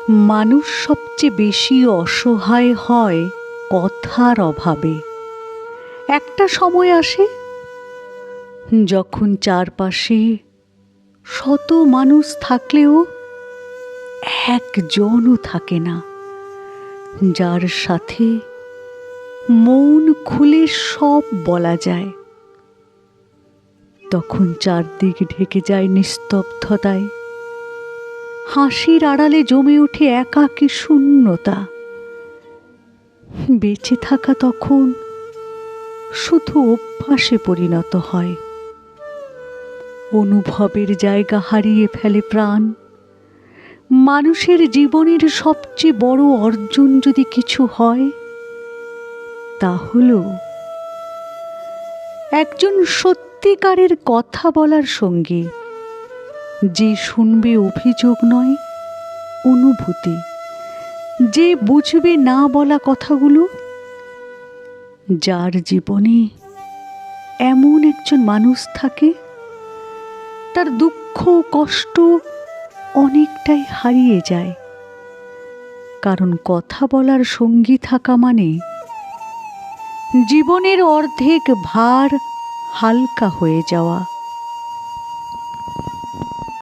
মানুষ সবচেয়ে বেশি অসহায় হয় কথার অভাবে। একটা সময় আসে যখন চারপাশে শত মানুষ থাকলেও একজনও থাকে না যার সাথে মন খুলে সব বলা যায়। তখন চারদিক ঢেকে যায় নিস্তব্ধতায়, হাসির আড়ালে জমে ওঠে একাকী শূন্যতা। বেঁচে থাকা তখন শুধু অভ্যাসে পরিণত হয়। অনুভবের জায়গা হারিয়ে ফেলে প্রাণ। মানুষের জীবনের সবচেয়ে বড় অর্জন যদি কিছু হয়, তা হল একজন সত্যিকারের কথা বলার সঙ্গী, যে শুনবে অভিযোগ নয়, অনুভূতি, যে বুঝবে না বলা কথাগুলো। যার জীবনে এমন একজন মানুষ থাকে, তার দুঃখ কষ্ট অনেকটাই হারিয়ে যায়। কারণ কথা বলার সঙ্গী থাকা মানে জীবনের অর্ধেক ভার হালকা হয়ে যাওয়া।